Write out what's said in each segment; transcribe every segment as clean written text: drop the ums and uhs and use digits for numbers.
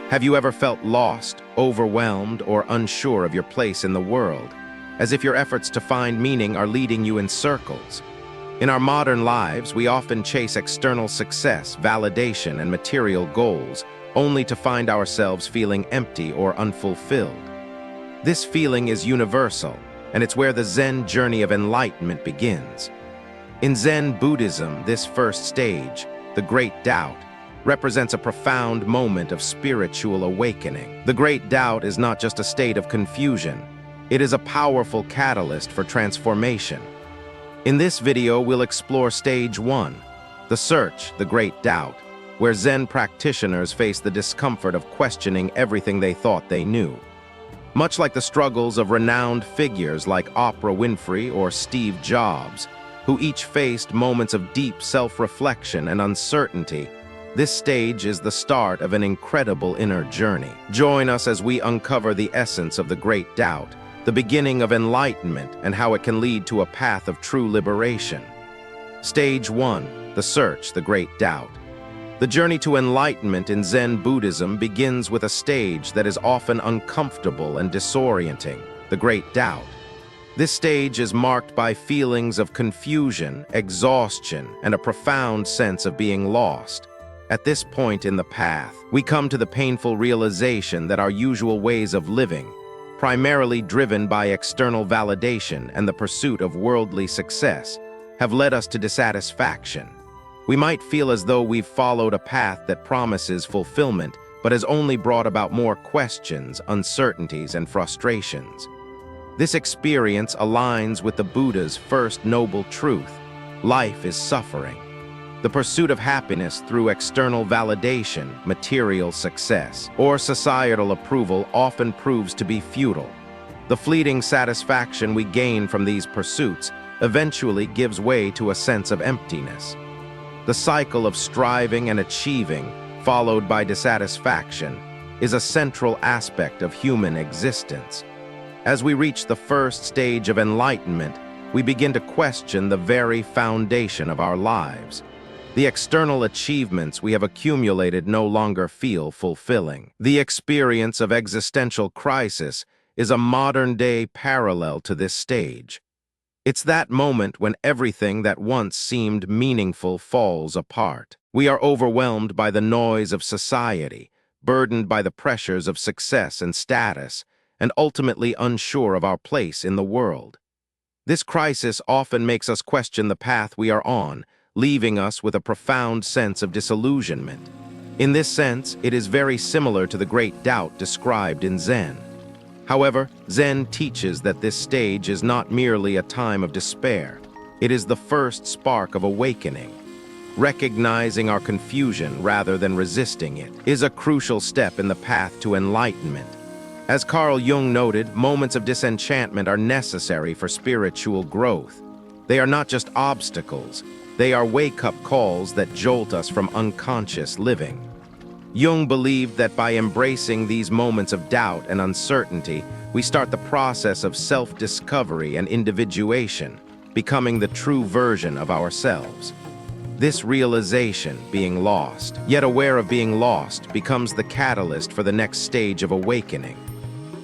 Have you ever felt lost, overwhelmed, or unsure of your place in the world, as if your efforts to find meaning are leading you in circles? In our modern lives, we often chase external success, validation, and material goals, only to find ourselves feeling empty or unfulfilled. This feeling is universal, and it's where the Zen journey of enlightenment begins. In Zen Buddhism, this first stage, the Great Doubt, represents a profound moment of spiritual awakening. The Great Doubt is not just a state of confusion, it is a powerful catalyst for transformation. In this video, we'll explore Stage 1, the search, the Great Doubt, where Zen practitioners face the discomfort of questioning everything they thought they knew. Much like the struggles of renowned figures like Oprah Winfrey or Steve Jobs, who each faced moments of deep self-reflection and uncertainty, this stage is the start of an incredible inner journey. Join us as we uncover the essence of the Great Doubt, the beginning of enlightenment, and how it can lead to a path of true liberation. Stage 1, the search, the Great Doubt. The journey to enlightenment in Zen Buddhism begins with a stage that is often uncomfortable and disorienting, the Great Doubt. This stage is marked by feelings of confusion, exhaustion, and a profound sense of being lost. At this point in the path, we come to the painful realization that our usual ways of living, primarily driven by external validation and the pursuit of worldly success, have led us to dissatisfaction. We might feel as though we've followed a path that promises fulfillment, but has only brought about more questions, uncertainties, and frustrations. This experience aligns with the Buddha's first noble truth: life is suffering. The pursuit of happiness through external validation, material success, or societal approval often proves to be futile. The fleeting satisfaction we gain from these pursuits eventually gives way to a sense of emptiness. The cycle of striving and achieving, followed by dissatisfaction, is a central aspect of human existence. As we reach the first stage of enlightenment, we begin to question the very foundation of our lives. The external achievements we have accumulated no longer feel fulfilling. The experience of existential crisis is a modern-day parallel to this stage. It's that moment when everything that once seemed meaningful falls apart. We are overwhelmed by the noise of society, burdened by the pressures of success and status, and ultimately unsure of our place in the world. This crisis often makes us question the path we are on, leaving us with a profound sense of disillusionment. In this sense, it is very similar to the Great Doubt described in Zen. However, Zen teaches that this stage is not merely a time of despair. It is the first spark of awakening. Recognizing our confusion rather than resisting it is a crucial step in the path to enlightenment. As Carl Jung noted, moments of disenchantment are necessary for spiritual growth. They are not just obstacles. They are wake-up calls that jolt us from unconscious living. Jung believed that by embracing these moments of doubt and uncertainty, we start the process of self-discovery and individuation, becoming the true version of ourselves. This realization, being lost, yet aware of being lost, becomes the catalyst for the next stage of awakening.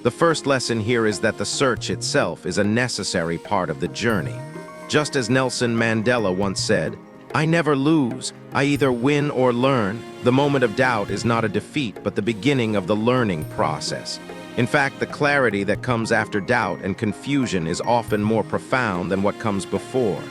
The first lesson here is that the search itself is a necessary part of the journey. Just as Nelson Mandela once said, "I never lose. I either win or learn." The moment of doubt is not a defeat, but the beginning of the learning process. In fact, the clarity that comes after doubt and confusion is often more profound than what comes before.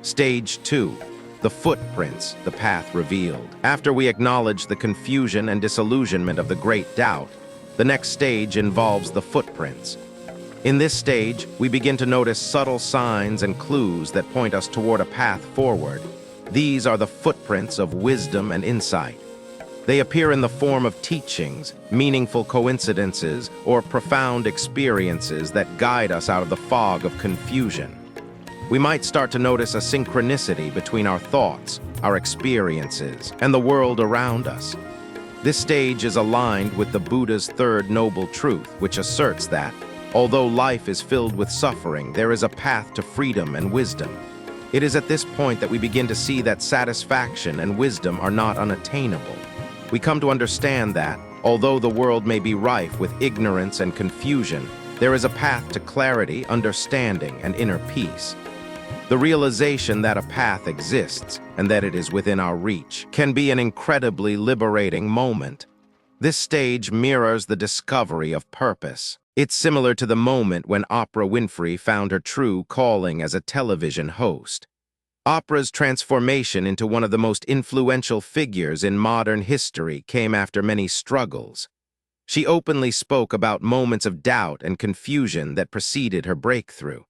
Stage 2, the footprints, the path revealed. After we acknowledge the confusion and disillusionment of the Great Doubt, the next stage involves the footprints. In this stage, we begin to notice subtle signs and clues that point us toward a path forward. These are the footprints of wisdom and insight. They appear in the form of teachings, meaningful coincidences, or profound experiences that guide us out of the fog of confusion. We might start to notice a synchronicity between our thoughts, our experiences, and the world around us. This stage is aligned with the Buddha's third noble truth, which asserts that, although life is filled with suffering, there is a path to freedom and wisdom. It is at this point that we begin to see that satisfaction and wisdom are not unattainable. We come to understand that, Although the world may be rife with ignorance and confusion, there is a path to clarity, understanding, and inner peace. The realization that a path exists and that it is within our reach can be an incredibly liberating moment. This stage mirrors the discovery of purpose. It's similar to the moment when Oprah Winfrey found her true calling as a television host. Oprah's transformation into one of the most influential figures in modern history came after many struggles. She openly spoke about moments of doubt and confusion that preceded her breakthrough.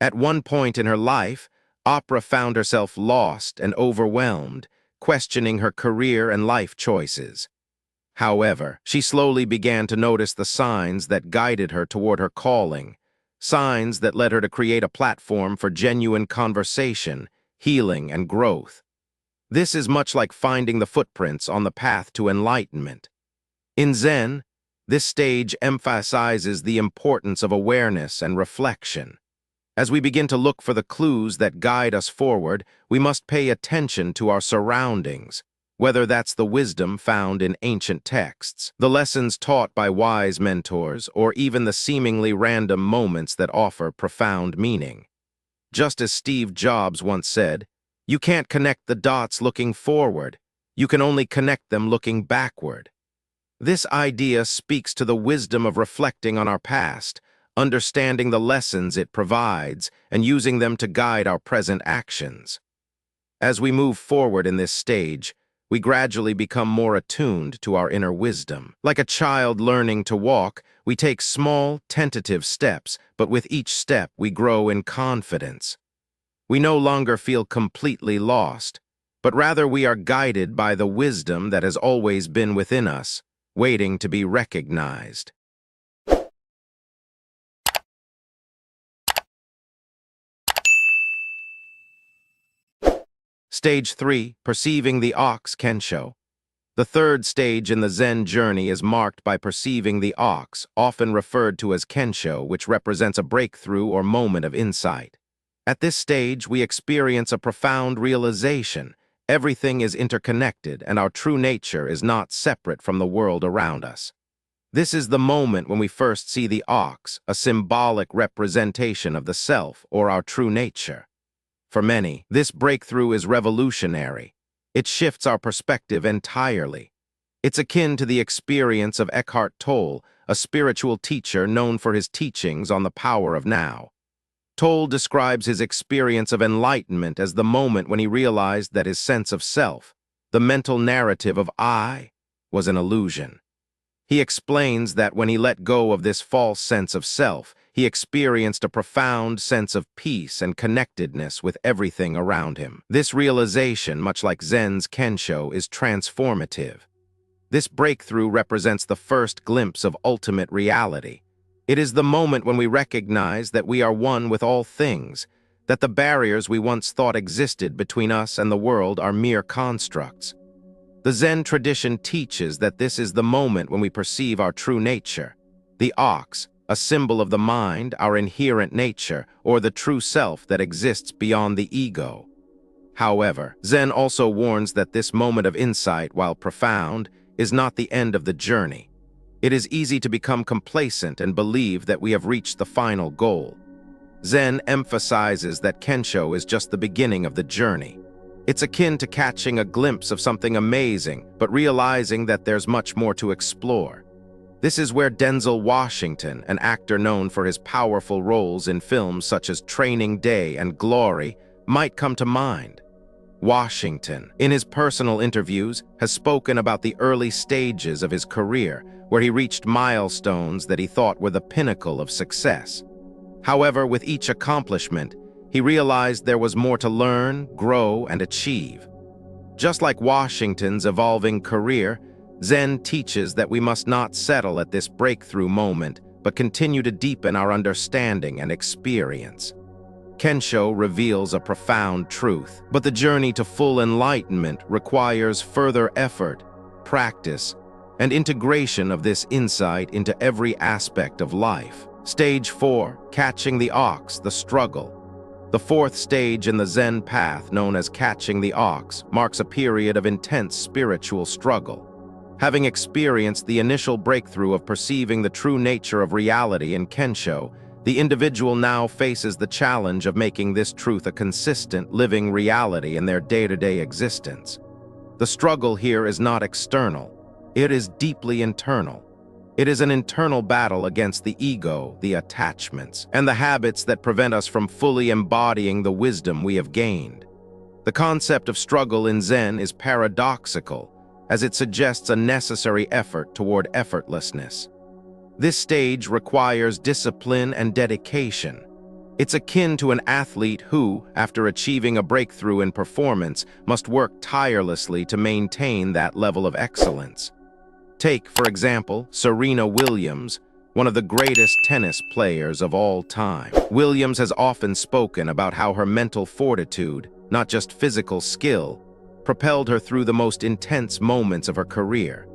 At one point in her life, Oprah found herself lost and overwhelmed, questioning her career and life choices. However, she slowly began to notice the signs that guided her toward her calling, signs that led her to create a platform for genuine conversation, healing, and growth. This is much like finding the footprints on the path to enlightenment. In Zen, this stage emphasizes the importance of awareness and reflection. As we begin to look for the clues that guide us forward, we must pay attention to our surroundings, whether that's the wisdom found in ancient texts, the lessons taught by wise mentors, or even the seemingly random moments that offer profound meaning. Just as Steve Jobs once said, "You can't connect the dots looking forward, you can only connect them looking backward." This idea speaks to the wisdom of reflecting on our past, understanding the lessons it provides, and using them to guide our present actions. As we move forward in this stage, we gradually become more attuned to our inner wisdom. Like a child learning to walk, we take small, tentative steps, but with each step we grow in confidence. We no longer feel completely lost, but rather we are guided by the wisdom that has always been within us, waiting to be recognized. Stage 3, Perceiving the Ox, Kenshō. The third stage in the Zen journey is marked by perceiving the ox, often referred to as Kenshō, which represents a breakthrough or moment of insight. At this stage, we experience a profound realization. Everything is interconnected, and our true nature is not separate from the world around us. This is the moment when we first see the ox, a symbolic representation of the self or our true nature. For many, this breakthrough is revolutionary. It shifts our perspective entirely. It's akin to the experience of Eckhart Tolle, a spiritual teacher known for his teachings on the power of now. Tolle describes his experience of enlightenment as the moment when he realized that his sense of self, the mental narrative of I, was an illusion. He explains that when he let go of this false sense of self, he experienced a profound sense of peace and connectedness with everything around him. This realization, much like Zen's Kenshō, is transformative. This breakthrough represents the first glimpse of ultimate reality. It is the moment when we recognize that we are one with all things, that the barriers we once thought existed between us and the world are mere constructs. The Zen tradition teaches that this is the moment when we perceive our true nature. The ox, a symbol of the mind, our inherent nature, or the true self that exists beyond the ego. However, Zen also warns that this moment of insight, while profound, is not the end of the journey. It is easy to become complacent and believe that we have reached the final goal. Zen emphasizes that Kenshō is just the beginning of the journey. It's akin to catching a glimpse of something amazing, but realizing that there's much more to explore. This is where Denzel Washington, an actor known for his powerful roles in films such as Training Day and Glory, might come to mind. Washington, in his personal interviews, has spoken about the early stages of his career, where he reached milestones that he thought were the pinnacle of success. However, with each accomplishment, he realized there was more to learn, grow, and achieve. Just like Washington's evolving career, Zen teaches that we must not settle at this breakthrough moment, but continue to deepen our understanding and experience. Kenshō reveals a profound truth, but the journey to full enlightenment requires further effort, practice, and integration of this insight into every aspect of life. Stage 4, Catching the Ox, the Struggle. The fourth stage in the Zen path, known as Catching the Ox, marks a period of intense spiritual struggle. Having experienced the initial breakthrough of perceiving the true nature of reality in Kenshō, the individual now faces the challenge of making this truth a consistent, living reality in their day-to-day existence. The struggle here is not external. It is deeply internal. It is an internal battle against the ego, the attachments, and the habits that prevent us from fully embodying the wisdom we have gained. The concept of struggle in Zen is paradoxical, as it suggests a necessary effort toward effortlessness. This stage requires discipline and dedication. It's akin to an athlete who, after achieving a breakthrough in performance, must work tirelessly to maintain that level of excellence. Take, for example, Serena Williams, one of the greatest tennis players of all time. Williams has often spoken about how her mental fortitude, not just physical skill, propelled her through the most intense moments of her career.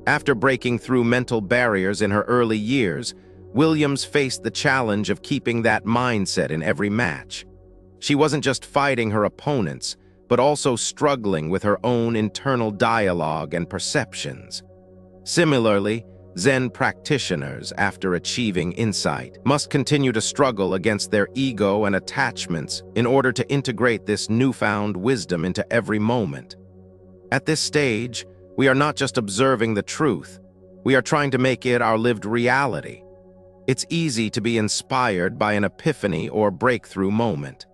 After breaking through mental barriers in her early years, Williams faced the challenge of keeping that mindset in every match. She wasn't just fighting her opponents, but also struggling with her own internal dialogue and perceptions. Similarly, Zen practitioners, after achieving insight, must continue to struggle against their ego and attachments in order to integrate this newfound wisdom into every moment. At this stage, we are not just observing the truth, we are trying to make it our lived reality. It's easy to be inspired by an epiphany or breakthrough moment.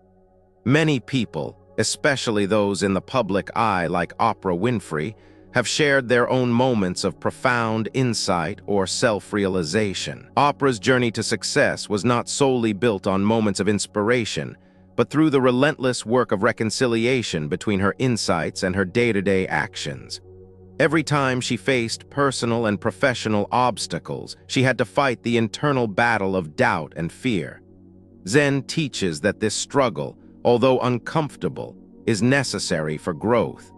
Many people, especially those in the public eye like Oprah Winfrey, have shared their own moments of profound insight or self-realization. Oprah's journey to success was not solely built on moments of inspiration, but through the relentless work of reconciliation between her insights and her day-to-day actions. Every time she faced personal and professional obstacles, she had to fight the internal battle of doubt and fear. Zen teaches that this struggle, although uncomfortable, is necessary for growth.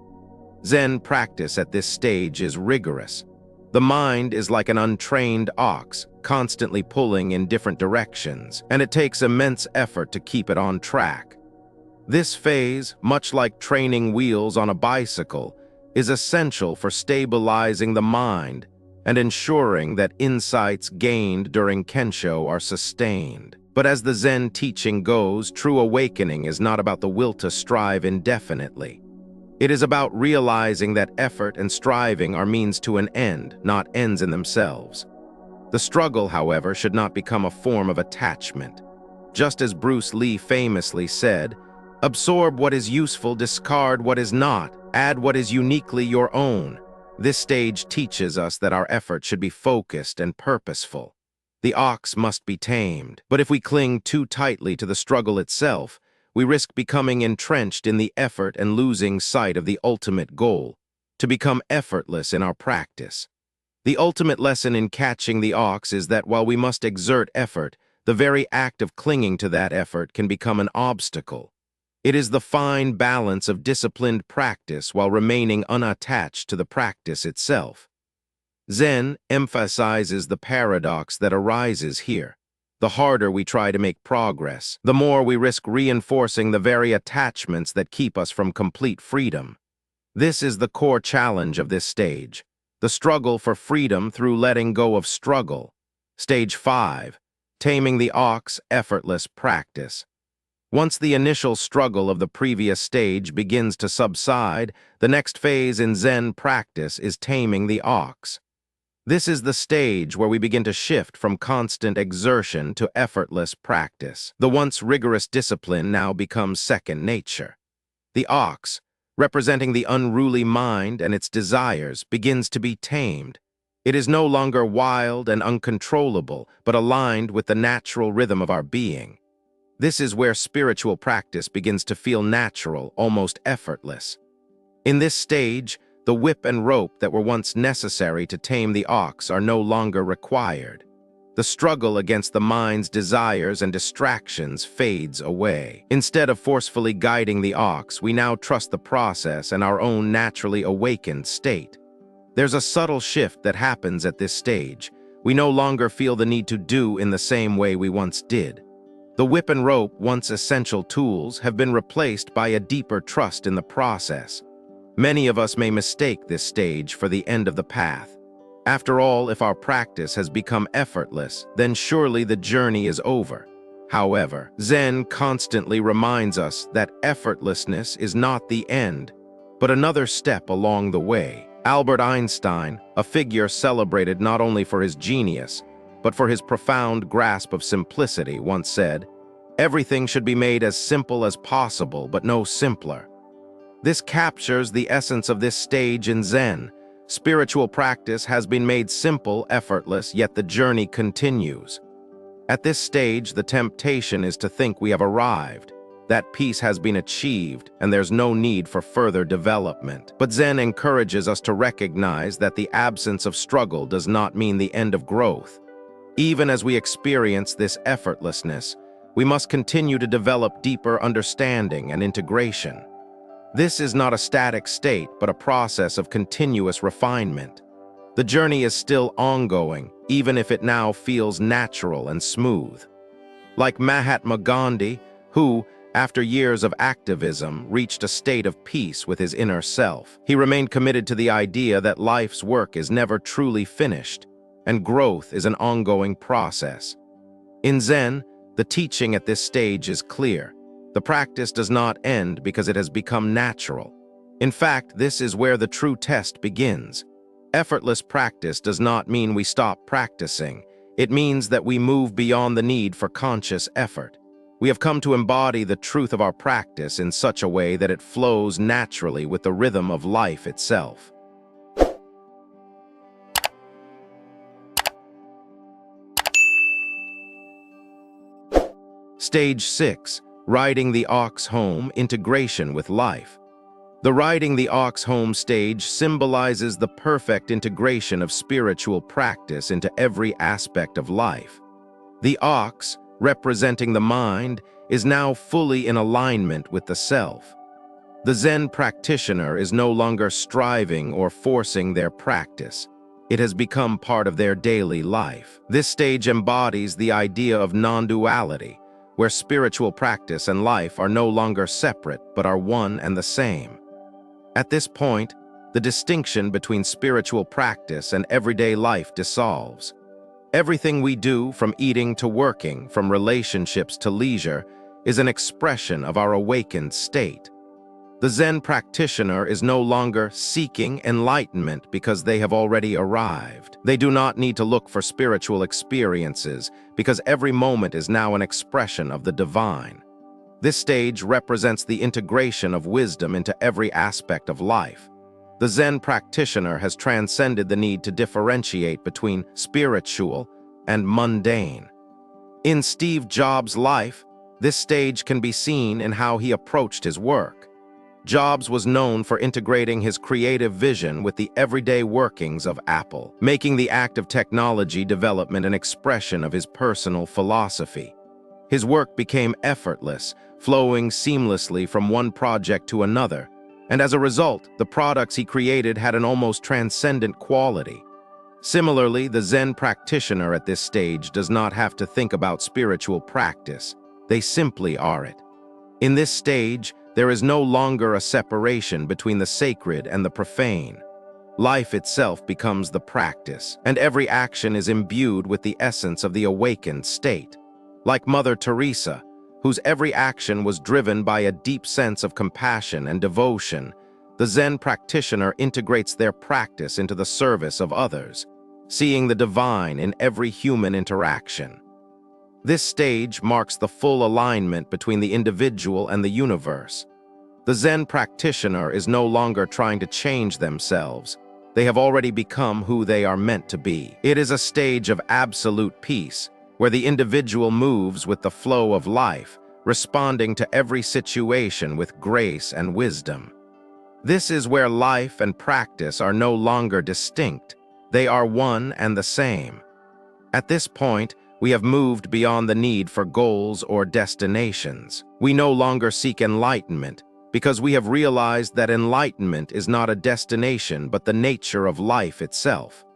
Zen practice at this stage is rigorous. The mind is like an untrained ox, constantly pulling in different directions, and it takes immense effort to keep it on track. This phase, much like training wheels on a bicycle, is essential for stabilizing the mind and ensuring that insights gained during Kenshō are sustained. But as the Zen teaching goes, true awakening is not about the will to strive indefinitely. It is about realizing that effort and striving are means to an end, not ends in themselves. The struggle, however, should not become a form of attachment. Just as Bruce Lee famously said, "Absorb what is useful, discard what is not, add what is uniquely your own." This stage teaches us that our effort should be focused and purposeful. The ox must be tamed, but if we cling too tightly to the struggle itself, we risk becoming entrenched in the effort and losing sight of the ultimate goal, to become effortless in our practice. The ultimate lesson in catching the ox is that while we must exert effort, the very act of clinging to that effort can become an obstacle. It is the fine balance of disciplined practice while remaining unattached to the practice itself. Zen emphasizes the paradox that arises here. The harder we try to make progress, the more we risk reinforcing the very attachments that keep us from complete freedom. This is the core challenge of this stage, the struggle for freedom through letting go of struggle. Stage 5, Taming the Ox, Effortless Practice. Once the initial struggle of the previous stage begins to subside, the next phase in Zen practice is taming the ox. This is the stage where we begin to shift from constant exertion to effortless practice. The once rigorous discipline now becomes second nature. The ox, representing the unruly mind and its desires, begins to be tamed. It is no longer wild and uncontrollable, but aligned with the natural rhythm of our being. This is where spiritual practice begins to feel natural, almost effortless. In this stage, the whip and rope that were once necessary to tame the ox are no longer required. The struggle against the mind's desires and distractions fades away. Instead of forcefully guiding the ox, we now trust the process and our own naturally awakened state. There's a subtle shift that happens at this stage. We no longer feel the need to do in the same way we once did. The whip and rope, once essential tools, have been replaced by a deeper trust in the process. Many of us may mistake this stage for the end of the path. After all, if our practice has become effortless, then surely the journey is over. However, Zen constantly reminds us that effortlessness is not the end, but another step along the way. Albert Einstein, a figure celebrated not only for his genius, but for his profound grasp of simplicity, once said, "Everything should be made as simple as possible, but no simpler." This captures the essence of this stage in Zen. Spiritual practice has been made simple, effortless, yet the journey continues. At this stage, the temptation is to think we have arrived, that peace has been achieved, and there's no need for further development. But Zen encourages us to recognize that the absence of struggle does not mean the end of growth. Even as we experience this effortlessness, we must continue to develop deeper understanding and integration. This is not a static state, but a process of continuous refinement. The journey is still ongoing, even if it now feels natural and smooth. Like Mahatma Gandhi, who, after years of activism, reached a state of peace with his inner self. He remained committed to the idea that life's work is never truly finished, and growth is an ongoing process. In Zen, the teaching at this stage is clear. The practice does not end because it has become natural. In fact, this is where the true test begins. Effortless practice does not mean we stop practicing. It means that we move beyond the need for conscious effort. We have come to embody the truth of our practice in such a way that it flows naturally with the rhythm of life itself. Stage 6. Riding the ox home, integration with life. The riding the ox home stage symbolizes the perfect integration of spiritual practice into every aspect of life. The ox, representing the mind, is now fully in alignment with the self. The Zen practitioner is no longer striving or forcing their practice. It has become part of their daily life. This stage embodies the idea of non-duality, where spiritual practice and life are no longer separate but are one and the same. At this point, the distinction between spiritual practice and everyday life dissolves. Everything we do, from eating to working, from relationships to leisure, is an expression of our awakened state. The Zen practitioner is no longer seeking enlightenment because they have already arrived. They do not need to look for spiritual experiences because every moment is now an expression of the divine. This stage represents the integration of wisdom into every aspect of life. The Zen practitioner has transcended the need to differentiate between spiritual and mundane. In Steve Jobs' life, this stage can be seen in how he approached his work. Jobs was known for integrating his creative vision with the everyday workings of Apple, making the act of technology development an expression of his personal philosophy. His work became effortless, flowing seamlessly from one project to another, and as a result, the products he created had an almost transcendent quality. Similarly, the Zen practitioner at this stage does not have to think about spiritual practice. They simply are it. In this stage, there is no longer a separation between the sacred and the profane. Life itself becomes the practice, and every action is imbued with the essence of the awakened state. Like Mother Teresa, whose every action was driven by a deep sense of compassion and devotion, the Zen practitioner integrates their practice into the service of others, seeing the divine in every human interaction. This stage marks the full alignment between the individual and the universe. The Zen practitioner is no longer trying to change themselves. They have already become who they are meant to be. It is a stage of absolute peace, where the individual moves with the flow of life, responding to every situation with grace and wisdom. This is where life and practice are no longer distinct. They are one and the same. At this point, we have moved beyond the need for goals or destinations. We no longer seek enlightenment because we have realized that enlightenment is not a destination but the nature of life itself.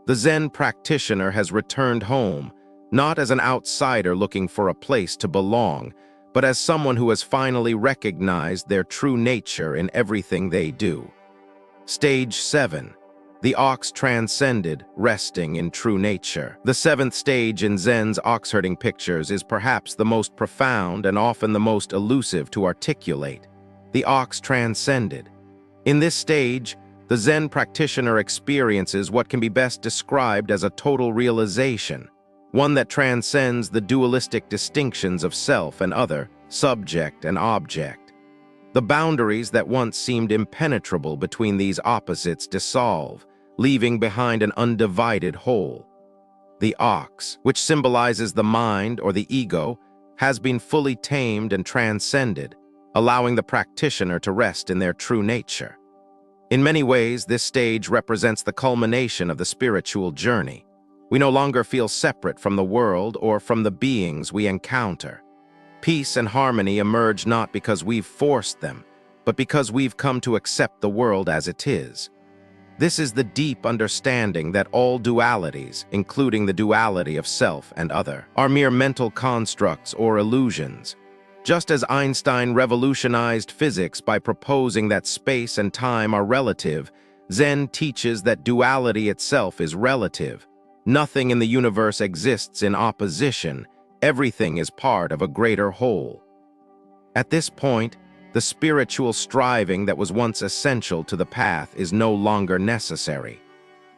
The Zen practitioner has returned home, not as an outsider looking for a place to belong, but as someone who has finally recognized their true nature in everything they do. Stage 7. The ox transcended, resting in true nature. The seventh stage in Zen's ox herding pictures is perhaps the most profound and often the most elusive to articulate. The ox transcended. In this stage, the Zen practitioner experiences what can be best described as a total realization, one that transcends the dualistic distinctions of self and other, subject and object. The boundaries that once seemed impenetrable between these opposites dissolve, leaving behind an undivided whole. The ox, which symbolizes the mind or the ego, has been fully tamed and transcended, allowing the practitioner to rest in their true nature. In many ways, this stage represents the culmination of the spiritual journey. We no longer feel separate from the world or from the beings we encounter. Peace and harmony emerge not because we've forced them, but because we've come to accept the world as it is. This is the deep understanding that all dualities, including the duality of self and other, are mere mental constructs or illusions. Just as Einstein revolutionized physics by proposing that space and time are relative, Zen teaches that duality itself is relative. Nothing in the universe exists in opposition. Everything is part of a greater whole. At this point, the spiritual striving that was once essential to the path is no longer necessary.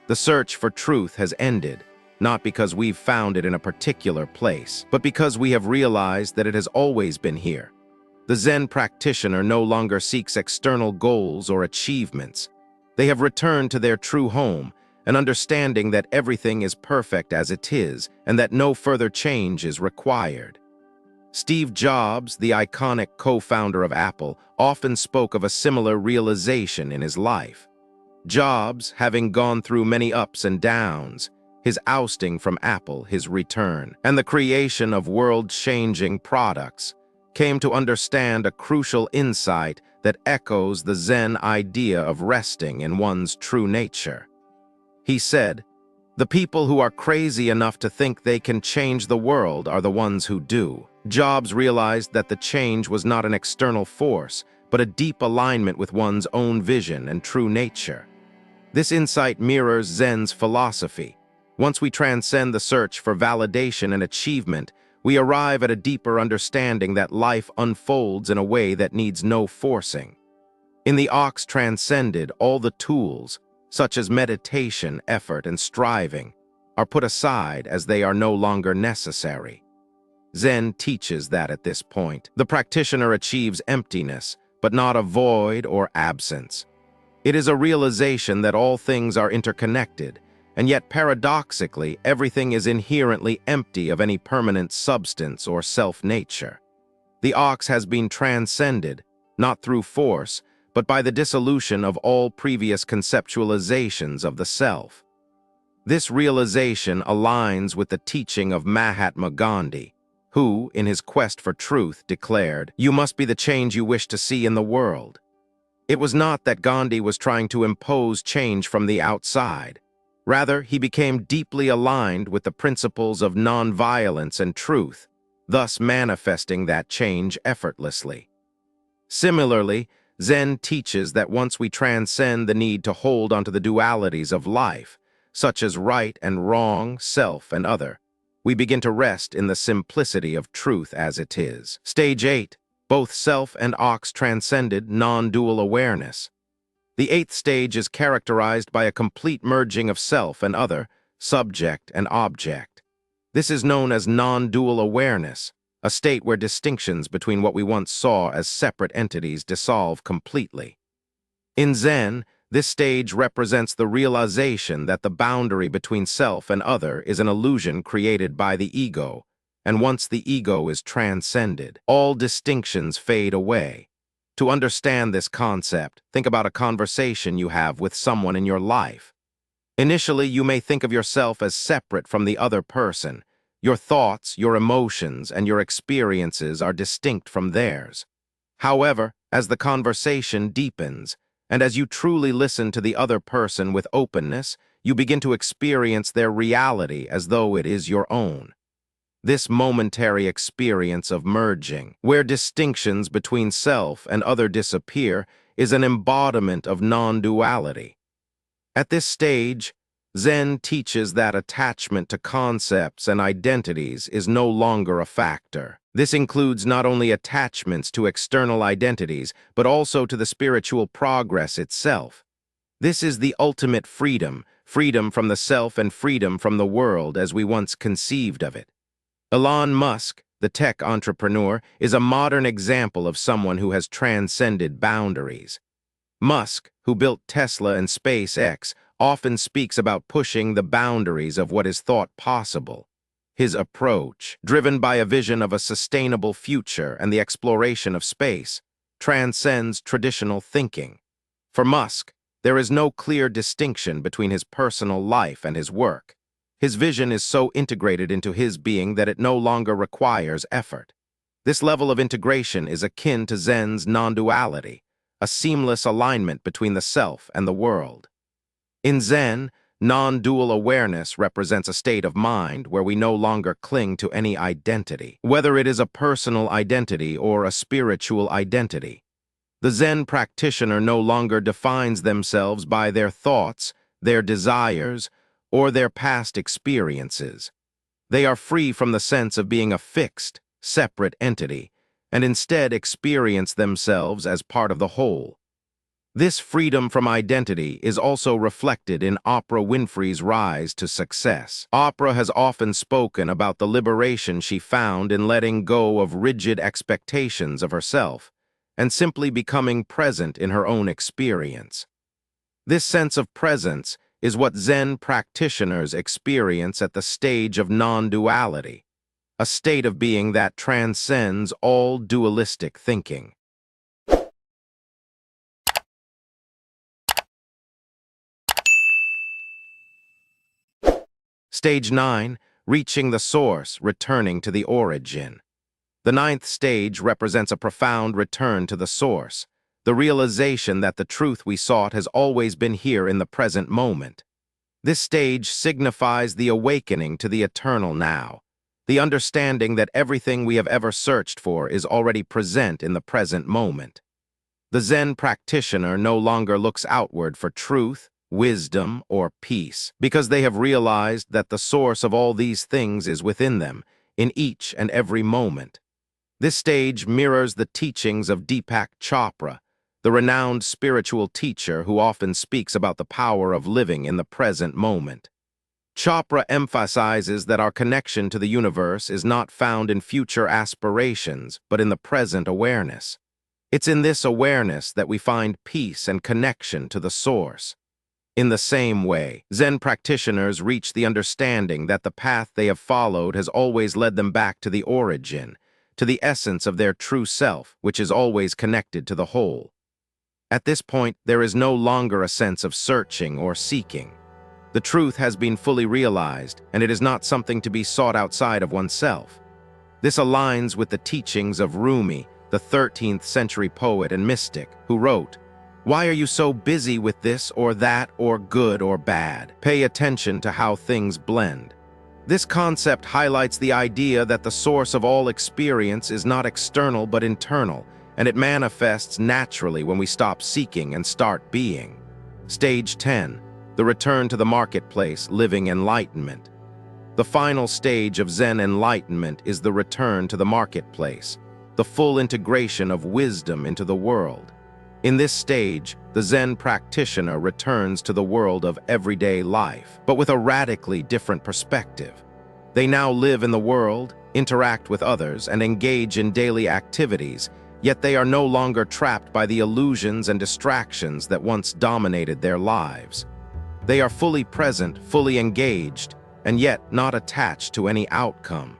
The search for truth has ended, not because we've found it in a particular place, but because we have realized that it has always been here. The Zen practitioner no longer seeks external goals or achievements. They have returned to their true home, an understanding that everything is perfect as it is, and that no further change is required. Steve Jobs, the iconic co-founder of Apple, often spoke of a similar realization in his life. Jobs, having gone through many ups and downs, his ousting from Apple, his return, and the creation of world-changing products, came to understand a crucial insight that echoes the Zen idea of resting in one's true nature. He said, "The people who are crazy enough to think they can change the world are the ones who do." Jobs realized that the change was not an external force, but a deep alignment with one's own vision and true nature. This insight mirrors Zen's philosophy. Once we transcend the search for validation and achievement, we arrive at a deeper understanding that life unfolds in a way that needs no forcing. In the ox transcended, all the tools, such as meditation, effort, and striving, are put aside as they are no longer necessary. Zen teaches that at this point, the practitioner achieves emptiness, but not a void or absence. It is a realization that all things are interconnected, and yet paradoxically, everything is inherently empty of any permanent substance or self-nature. The ox has been transcended, not through force, but by the dissolution of all previous conceptualizations of the self. This realization aligns with the teaching of Mahatma Gandhi, who, in his quest for truth, declared, "You must be the change you wish to see in the world." It was not that Gandhi was trying to impose change from the outside. Rather, he became deeply aligned with the principles of nonviolence and truth, thus manifesting that change effortlessly. Similarly, Zen teaches that once we transcend the need to hold onto the dualities of life, such as right and wrong, self and other, we begin to rest in the simplicity of truth as it is. Stage 8. Both self and ox transcended non-dual awareness. The eighth stage is characterized by a complete merging of self and other, subject and object. This is known as non-dual awareness, a state where distinctions between what we once saw as separate entities dissolve completely. In Zen, this stage represents the realization that the boundary between self and other is an illusion created by the ego, and once the ego is transcended, all distinctions fade away. To understand this concept, think about a conversation you have with someone in your life. Initially, you may think of yourself as separate from the other person. Your thoughts, your emotions, and your experiences are distinct from theirs. However, as the conversation deepens, and as you truly listen to the other person with openness, you begin to experience their reality as though it is your own. This momentary experience of merging, where distinctions between self and other disappear, is an embodiment of non-duality. At this stage, Zen teaches that attachment to concepts and identities is no longer a factor. This includes not only attachments to external identities, but also to the spiritual progress itself. This is the ultimate freedom, freedom from the self and freedom from the world as we once conceived of it. Elon Musk, the tech entrepreneur, is a modern example of someone who has transcended boundaries. Musk, who built Tesla and SpaceX, often speaks about pushing the boundaries of what is thought possible. His approach, driven by a vision of a sustainable future and the exploration of space, transcends traditional thinking. For Musk, there is no clear distinction between his personal life and his work. His vision is so integrated into his being that it no longer requires effort. This level of integration is akin to Zen's non-duality, a seamless alignment between the self and the world. In Zen, non-dual awareness represents a state of mind where we no longer cling to any identity, whether it is a personal identity or a spiritual identity. The Zen practitioner no longer defines themselves by their thoughts, their desires, or their past experiences. They are free from the sense of being a fixed, separate entity, and instead experience themselves as part of the whole. This freedom from identity is also reflected in Oprah Winfrey's rise to success. Oprah has often spoken about the liberation she found in letting go of rigid expectations of herself and simply becoming present in her own experience. This sense of presence is what Zen practitioners experience at the stage of non-duality, a state of being that transcends all dualistic thinking. Stage 9, reaching the source, returning to the origin. The ninth stage represents a profound return to the source, the realization that the truth we sought has always been here in the present moment. This stage signifies the awakening to the eternal now, the understanding that everything we have ever searched for is already present in the present moment. The Zen practitioner no longer looks outward for truth, wisdom, or peace, because they have realized that the source of all these things is within them, in each and every moment. This stage mirrors the teachings of Deepak Chopra, the renowned spiritual teacher who often speaks about the power of living in the present moment. Chopra emphasizes that our connection to the universe is not found in future aspirations, but in the present awareness. It's in this awareness that we find peace and connection to the source. In the same way, Zen practitioners reach the understanding that the path they have followed has always led them back to the origin, to the essence of their true self, which is always connected to the whole. At this point, there is no longer a sense of searching or seeking. The truth has been fully realized, and it is not something to be sought outside of oneself. This aligns with the teachings of Rumi, the 13th century poet and mystic, who wrote, "Why are you so busy with this or that or good or bad? Pay attention to how things blend." This concept highlights the idea that the source of all experience is not external but internal, and it manifests naturally when we stop seeking and start being. Stage 10, the return to the marketplace, living enlightenment. The final stage of Zen enlightenment is the return to the marketplace, the full integration of wisdom into the world. In this stage, the Zen practitioner returns to the world of everyday life, but with a radically different perspective. They now live in the world, interact with others, and engage in daily activities, yet they are no longer trapped by the illusions and distractions that once dominated their lives. They are fully present, fully engaged, and yet not attached to any outcome.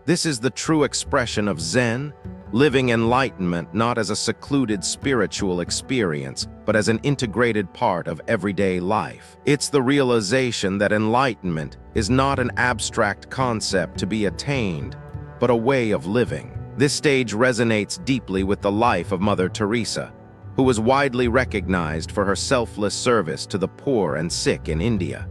This is the true expression of Zen, living enlightenment not as a secluded spiritual experience, but as an integrated part of everyday life. It's the realization that enlightenment is not an abstract concept to be attained, but a way of living. This stage resonates deeply with the life of Mother Teresa, who was widely recognized for her selfless service to the poor and sick in India.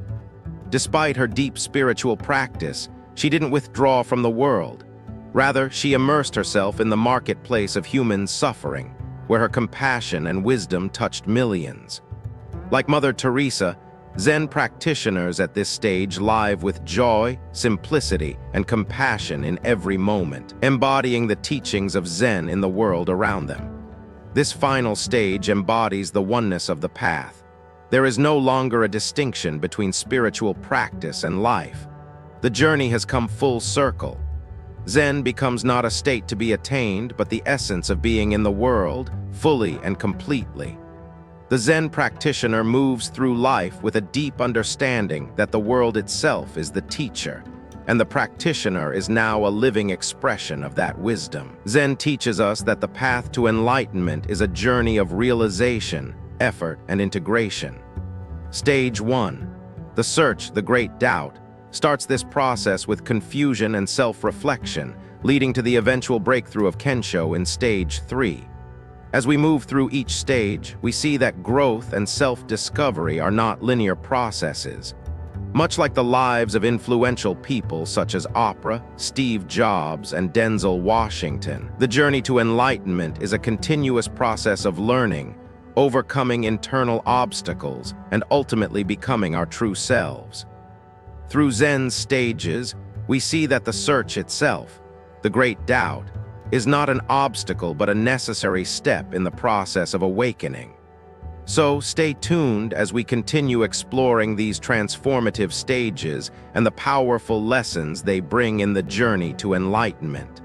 Despite her deep spiritual practice, she didn't withdraw from the world. Rather, she immersed herself in the marketplace of human suffering, where her compassion and wisdom touched millions. Like Mother Teresa, Zen practitioners at this stage live with joy, simplicity, and compassion in every moment, embodying the teachings of Zen in the world around them. This final stage embodies the oneness of the path. There is no longer a distinction between spiritual practice and life. The journey has come full circle. Zen becomes not a state to be attained, but the essence of being in the world, fully and completely. The Zen practitioner moves through life with a deep understanding that the world itself is the teacher, and the practitioner is now a living expression of that wisdom. Zen teaches us that the path to enlightenment is a journey of realization, effort, and integration. Stage 1, the search, the great doubt, starts this process with confusion and self-reflection, leading to the eventual breakthrough of Kenshō in Stage 3. As we move through each stage, we see that growth and self-discovery are not linear processes. Much like the lives of influential people such as Oprah, Steve Jobs, and Denzel Washington, the journey to enlightenment is a continuous process of learning, overcoming internal obstacles, and ultimately becoming our true selves. Through Zen's stages, we see that the search itself, the great doubt, is not an obstacle but a necessary step in the process of awakening. So stay tuned as we continue exploring these transformative stages and the powerful lessons they bring in the journey to enlightenment.